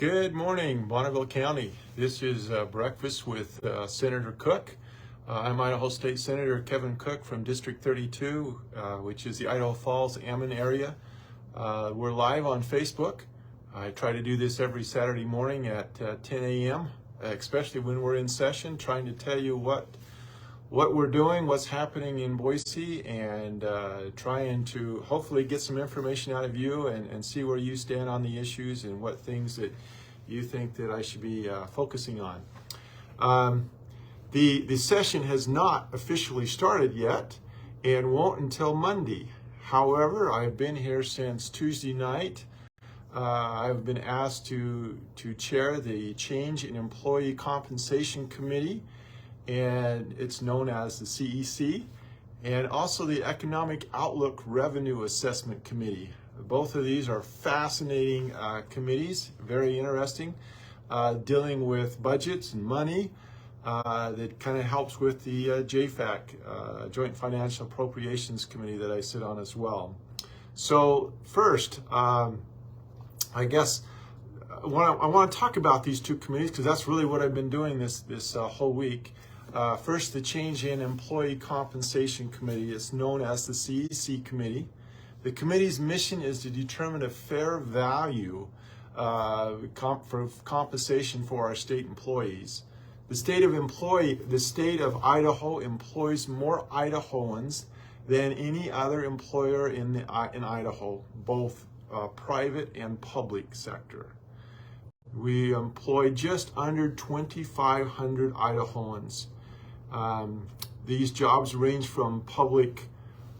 Good morning, Bonneville County. This is Breakfast with Senator Cook. I'm Idaho State Senator Kevin Cook from District 32, which is the Idaho Falls, Ammon area. We're live on Facebook. I try to do this every Saturday morning at 10 a.m., especially when we're in session, trying to tell you what we're doing, what's happening in Boise, and trying to hopefully get some information out of you and see where you stand on the issues and what things that you think that I should be focusing on. The session has not officially started yet and won't until Monday. However, I've been here since Tuesday night. I've been asked to chair the Change in Employee Compensation Committee, and it's known as the CEC, and also the Economic Outlook Revenue Assessment Committee. Both of these are fascinating committees, very interesting, dealing with budgets and money. That kind of helps with the JFAC, Joint Financial Appropriations Committee, that I sit on as well. So first, I guess I want to talk about these two committees because that's really what I've been doing this whole week. First, the Change in Employee Compensation Committee is known as the CEC Committee. The committee's mission is to determine a fair value for compensation for our state employees. The state of Idaho employs more Idahoans than any other employer in Idaho, both private and public sector. We employ just under 2,500 Idahoans. These jobs range from public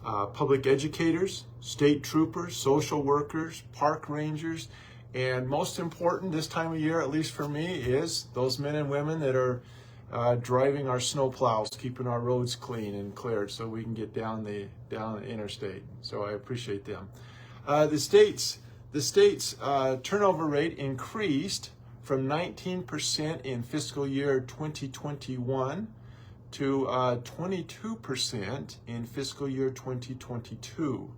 educators, state troopers, social workers, park rangers, and most important this time of year, at least for me, is those men and women that are driving our snow plows, keeping our roads clean and cleared so we can get down the interstate. So I appreciate them. The state's turnover rate increased from 19% in fiscal year 2021 to 22% in fiscal year 2022.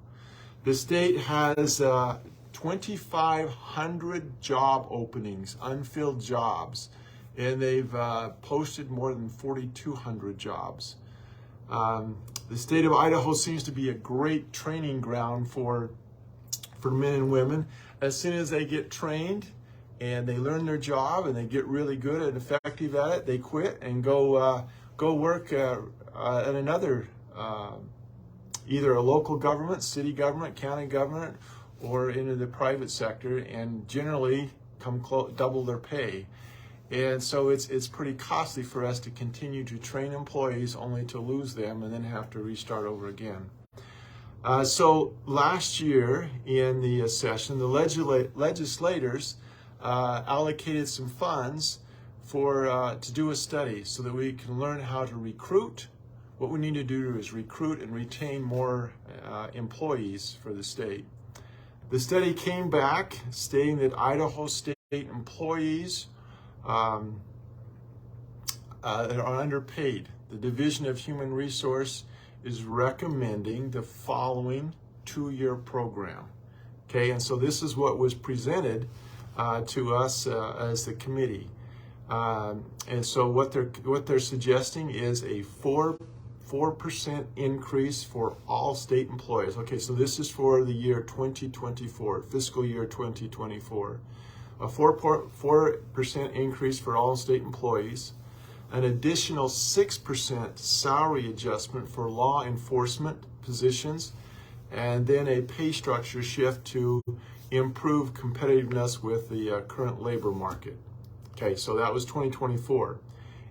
The state has 2,500 job openings, unfilled jobs, and they've posted more than 4,200 jobs. The state of Idaho seems to be a great training ground for men and women. As soon as they get trained and they learn their job and they get really good and effective at it, they quit and go work at another, either a local government, city government, county government, or into the private sector, and generally double their pay. And so it's pretty costly for us to continue to train employees only to lose them and then have to restart over again. So last year in the session, the legislators allocated some funds to do a study so that we can learn how to recruit. What we need to do is recruit and retain more employees for the state. The study came back stating that Idaho state employees are underpaid. The Division of Human Resource is recommending the following 2-year program. Okay, and so this is what was presented to us as the committee. And so what they're suggesting is a 4% increase for all state employees. Okay, so this is for the year 2024, fiscal year 2024. A 4% increase for all state employees, an additional 6% salary adjustment for law enforcement positions, and then a pay structure shift to improve competitiveness with the current labor market. Okay, so that was 2024.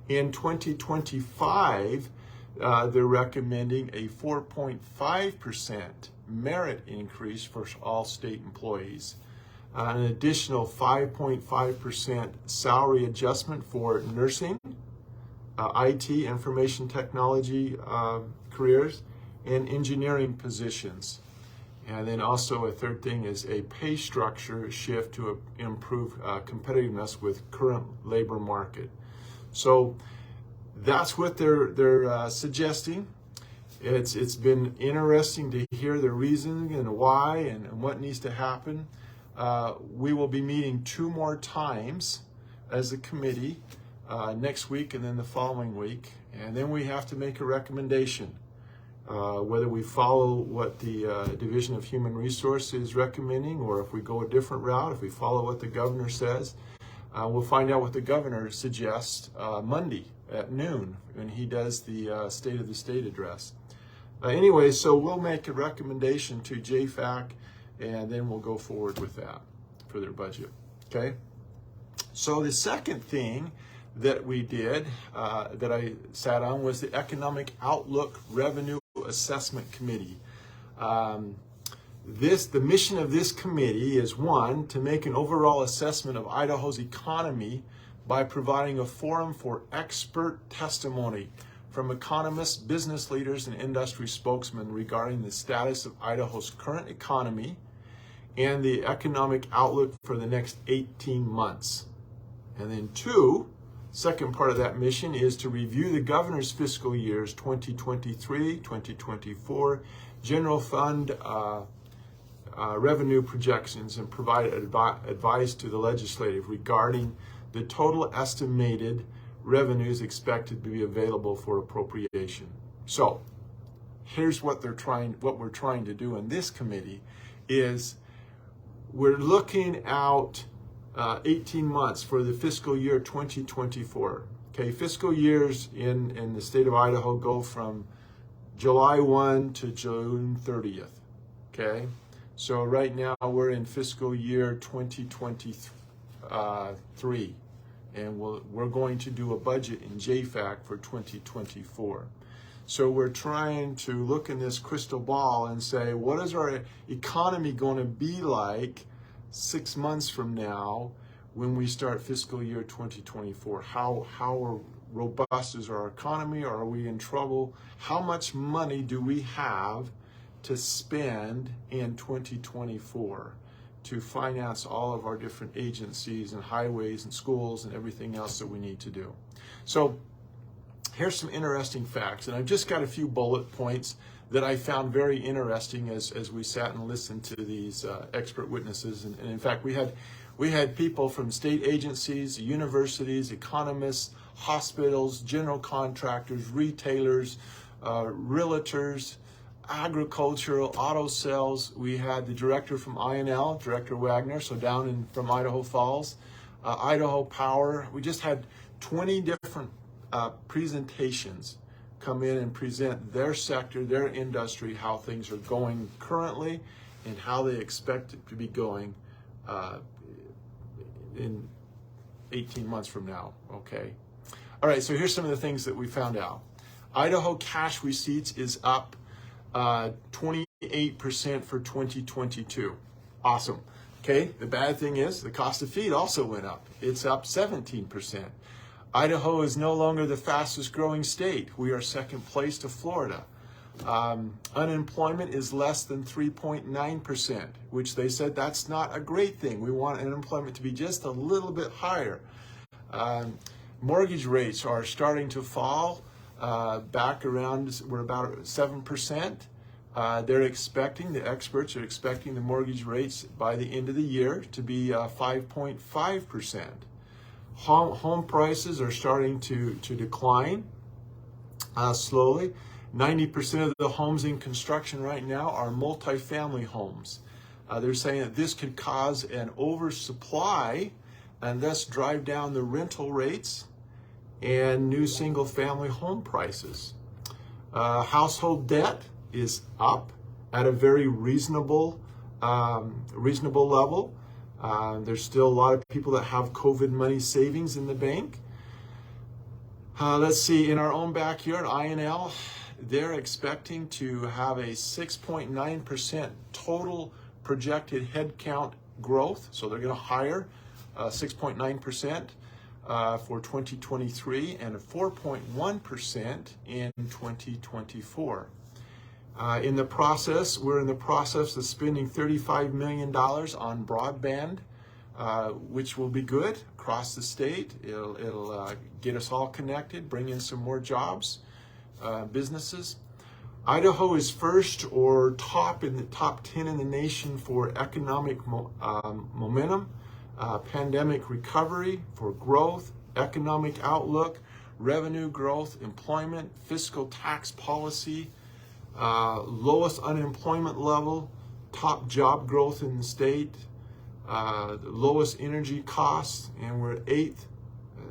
In 2025, they're recommending a 4.5% merit increase for all state employees, an additional 5.5% salary adjustment for nursing, IT, information technology careers, and engineering positions. And then also a third thing is a pay structure shift to improve competitiveness with current labor market. So that's what they're suggesting. It's been interesting to hear the reasoning and why and what needs to happen. We will be meeting 2 more times as a committee, next week and then the following week. And then we have to make a recommendation, whether we follow what the Division of Human Resources is recommending, or if we go a different route, if we follow what the governor says. We'll find out what the governor suggests Monday at noon when he does the State of the State address. Anyway, so we'll make a recommendation to JFAC, and then we'll go forward with that for their budget. Okay? So the second thing that we did, that I sat on, was the Economic Outlook Revenue Assessment Committee. The mission of this committee is, one, to make an overall assessment of Idaho's economy by providing a forum for expert testimony from economists, business leaders, and industry spokesmen regarding the status of Idaho's current economy and the economic outlook for the next 18 months. And then two, second part of that mission is to review the governor's fiscal years 2023, 2024 general fund revenue projections and provide advice to the legislative regarding the total estimated revenues expected to be available for appropriation. So here's what we're trying to do in this committee is we're looking out 18 months for the fiscal year 2024. Okay, fiscal years in the state of Idaho go from July 1 to June 30th. Okay, so right now we're in fiscal year 2023, and we're going to do a budget in JFAC for 2024. So we're trying to look in this crystal ball and say, what is our economy going to be like 6 months from now when we start fiscal year 2024? How robust is our economy? Or are we in trouble? How much money do we have to spend in 2024 to finance all of our different agencies and highways and schools and everything else that we need to do? So here's some interesting facts, and I've just got a few bullet points that I found very interesting as we sat and listened to these expert witnesses. And in fact, we had people from state agencies, universities, economists, hospitals, general contractors, retailers, realtors, agricultural, auto sales. We had the director from INL, Director Wagner, so down from Idaho Falls, Idaho Power. We just had 20 different presentations come in and present their sector, their industry, how things are going currently and how they expect it to be going in 18 months from now. Okay. All right, so here's some of the things that we found out. Idaho cash receipts is up 28% for 2022. Awesome. Okay, the bad thing is the cost of feed also went up. It's up 17%. Idaho is no longer the fastest growing state. We are second place to Florida. Unemployment is less than 3.9%, which they said that's not a great thing. We want unemployment to be just a little bit higher. Mortgage rates are starting to fall back around, we're about 7%. The experts are expecting the mortgage rates by the end of the year to be 5.5%. Home prices are starting to decline slowly. 90% of the homes in construction right now are multifamily homes. They're saying that this could cause an oversupply and thus drive down the rental rates and new single-family home prices. Household debt is up at a very reasonable level. There's still a lot of people that have COVID money savings in the bank. Let's see, in our own backyard, INL, they're expecting to have a 6.9% total projected headcount growth. So they're going to hire 6.9% for 2023 and a 4.1% in 2024. We're in the process of spending $35 million on broadband, which will be good across the state. It'll get us all connected, bring in some more jobs, businesses. Idaho is first or top in the top 10 in the nation for economic momentum, pandemic recovery, for growth, economic outlook, revenue growth, employment, fiscal tax policy, lowest unemployment level, top job growth in the state, the lowest energy costs, and we're eighth,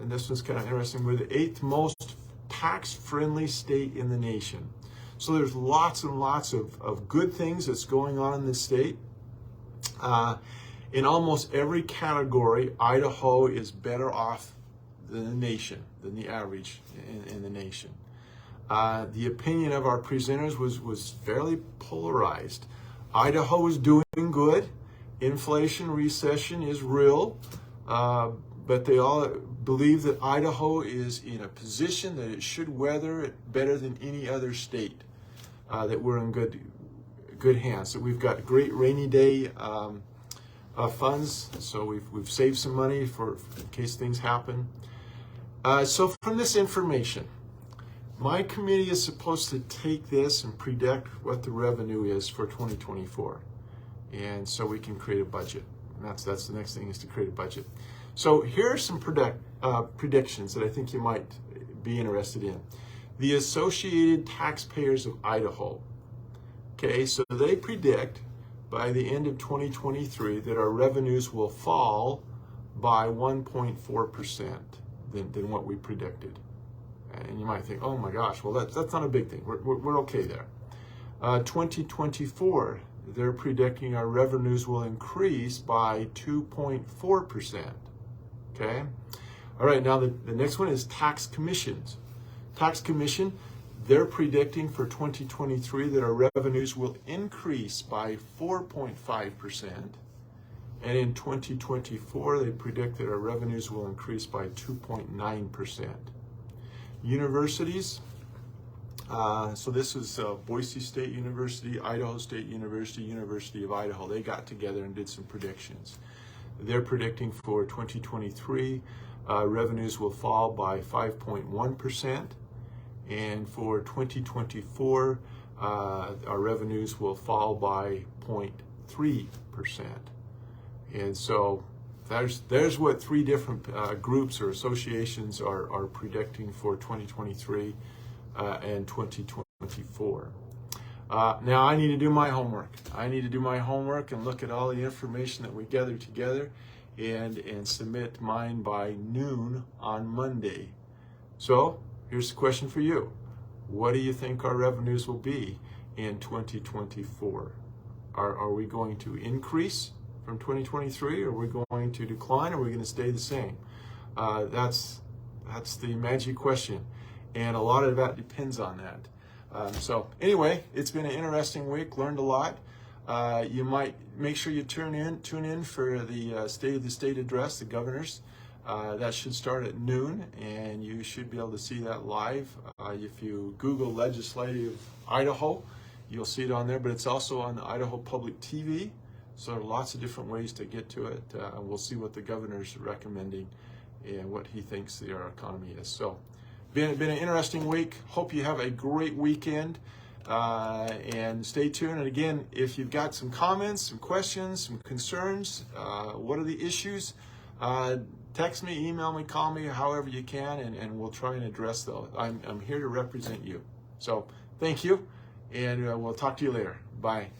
and this one's kind of interesting, we're the eighth most tax-friendly state in the nation. So there's lots and lots of good things that's going on in this state. In almost every category, Idaho is better off than the nation, than the average in the nation. The opinion of our presenters was fairly polarized. Idaho is doing good. Inflation, recession is real. But they all believe that Idaho is in a position that it should weather it better than any other state. That we're in good hands. So we've got great rainy day funds. So we've saved some money for in case things happen. So from this information, my committee is supposed to take this and predict what the revenue is for 2024, and so we can create a budget. And that's the next thing, is to create a budget. So here are some predictions that I think you might be interested in. The Associated Taxpayers of Idaho. Okay, so they predict by the end of 2023 that our revenues will fall by 1.4% than what we predicted. And you might think, oh my gosh, well that's not a big thing. We're okay there. 2024, they're predicting our revenues will increase by 2.4%. Okay. All right. Now the next one is tax commissions. Tax commission, they're predicting for 2023 that our revenues will increase by 4.5%. And in 2024, they predict that our revenues will increase by 2.9%. Universities, so this is Boise State University, Idaho State University, University of Idaho. They got together and did some predictions. They're predicting for 2023, revenues will fall by 5.1%. And for 2024, our revenues will fall by 0.3%. And so there's what three different groups or associations are predicting for 2023 and 2024. Now I need to do my homework. I need to do my homework and look at all the information that we gather together and submit mine by noon on Monday. So here's the question for you. What do you think our revenues will be in 2024? Are we going to increase from 2023? Are we going to decline? Or are we going to stay the same? That's the magic question. And a lot of that depends on that. So anyway, it's been an interesting week, learned a lot. You might make sure you tune in for the State of the State address, the governor's. That should start at noon, and you should be able to see that live. If you Google Legislative Idaho, you'll see it on there, but it's also on the Idaho Public TV. So there are lots of different ways to get to it. And we'll see what the governor's recommending and what he thinks our economy is. So been an interesting week. Hope you have a great weekend. And stay tuned. And again, if you've got some comments, some questions, some concerns, what are the issues? Text me, email me, call me, however you can, and we'll try and address those. I'm here to represent you. So thank you, and we'll talk to you later. Bye.